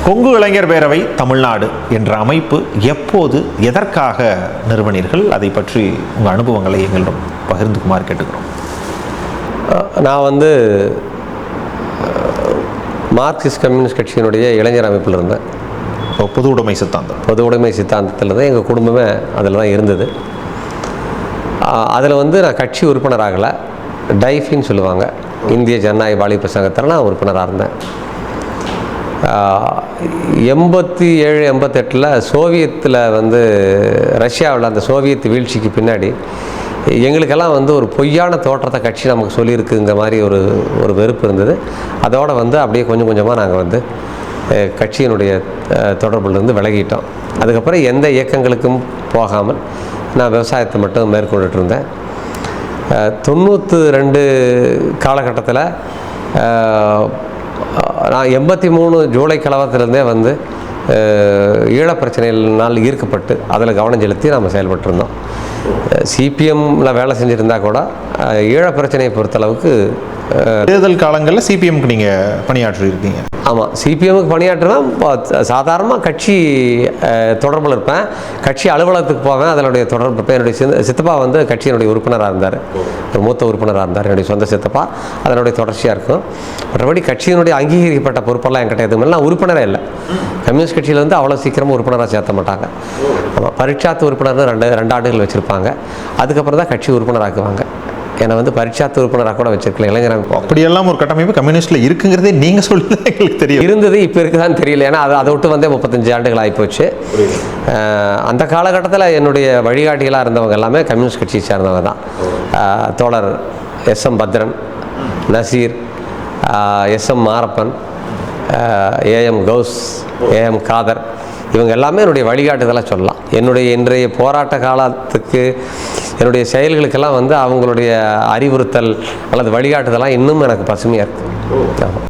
கொங்கு இளைஞர் பேரவை தமிழ்நாடு என்ற அமைப்பு எப்போது எதற்காக நிறுவனீர்கள், அதை பற்றி உங்கள் அனுபவங்களை எங்களிடம் பகிர்ந்துக்குமாறு கேட்டுக்கிறோம். நான் மார்க்சிஸ்ட் கம்யூனிஸ்ட் கட்சியினுடைய இளைஞர் அமைப்பில் இருந்தேன். பொது உடைமை சித்தாந்தம். பொது உடைமை சித்தாந்தத்தில் தான் எங்கள் குடும்பமே அதில் தான் இருந்தது. அதில் நான் கட்சி உறுப்பினராகலை, டைஃபின்னு சொல்லுவாங்க, இந்திய ஜனநாயக வாலிபர் சங்கத்தில் நான் உறுப்பினராக இருந்தேன். 87 88 சோவியத்தில் ரஷ்யாவில் அந்த சோவியத் வீழ்ச்சிக்கு பின்னாடி எங்களுக்கெல்லாம் ஒரு பொய்யான தோற்றத்தை கட்சி நமக்கு சொல்லியிருக்குங்கிற மாதிரி ஒரு வெறுப்பு இருந்தது. அதோடு அப்படியே கொஞ்சம் கொஞ்சமாக நாங்கள் கட்சியினுடைய தொடர்பிலிருந்து விலகிட்டோம். அதுக்கப்புறம் எந்த இயக்கங்களுக்கும் போகாமல் நான் விவசாயத்தை மட்டும் மேற்கொண்டுட்டு இருந்தேன். 92 காலகட்டத்தில் நான் 83 ஜூலை கலவரத்திலேருந்தே ஈழப் பிரச்சனையினால் ஈர்க்கப்பட்டு அதில் கவனம் செலுத்தி நாம் செயல்பட்டுருந்தோம். சிபிஎம்மில் வேலை செஞ்சுருந்தா கூட ஈழப் பிரச்சனையை பொறுத்தளவுக்கு தேர்தல் காலங்களில் சிபிஎம்க்கு நீங்கள் பணியாற்றியிருக்கீங்க. ஆமாம், சிபிஎம்முக்கு பணியாற்றுவேன். சாதாரணமாக கட்சி தொடர்பில் இருப்பேன், கட்சி அலுவலகத்துக்கு போவேன், அதனுடைய தொடர்பு இருப்பேன். என்னுடைய சித்தப்பா கட்சியினுடைய உறுப்பினராக இருந்தார், ஒரு மூத்த உறுப்பினராக இருந்தார், என்னுடைய சொந்த சித்தப்பா. அதனுடைய தொடர்ச்சியாக இருக்கும். மற்றபடி கட்சியினுடைய அங்கீகரிக்கப்பட்ட பொறுப்பெல்லாம் என்கிட்ட எதுவும் இல்லை. நான் உறுப்பினரே இல்லை. கம்யூனிஸ்ட் கட்சியில் அவ்வளோ சீக்கிரமாக உறுப்பினராக சேர்த்த மாட்டாங்க. ஆமாம், பரீட்சாத்து உறுப்பினர் 2 ஆண்டுகள் வச்சுருப்பாங்க. அதுக்கப்புறம் தான் கட்சி உறுப்பினராக்குவாங்க. என்னை பரீட்சாத்து உறுப்பினராக கூட வச்சிருக்கல இளைஞர் அமைப்பு. அப்படியெல்லாம் ஒரு கட்டமைப்பு கம்யூனிஸ்டில் இருக்குங்கிறதே நீங்கள் சொல்லி எங்களுக்கு தெரியும். இருந்தது, இப்போ இருக்குதான்னு தெரியல. ஏன்னா அதை விட்டு 35 ஆண்டுகள் ஆகிப்போச்சு. அந்த காலகட்டத்தில் என்னுடைய வழிகாட்டிகளாக இருந்தவங்க எல்லாமே கம்யூனிஸ்ட் கட்சியை சேர்ந்தவங்க தான். தோழர் SM Bhadran, Nazeer, SM Marappan, AM Ghouse, AM Khader, இவங்க எல்லாமே என்னுடைய வழிகாட்டுதலாக சொல்லலாம். என்னுடைய இன்றைய போராட்ட காலத்துக்கு என்னுடைய செயல்களுக்கெல்லாம் அவங்களுடைய அறிவுறுத்தல் அல்லது வழிகாட்டுதலாம் இன்னும் எனக்கு பசுமையாக இருக்குது.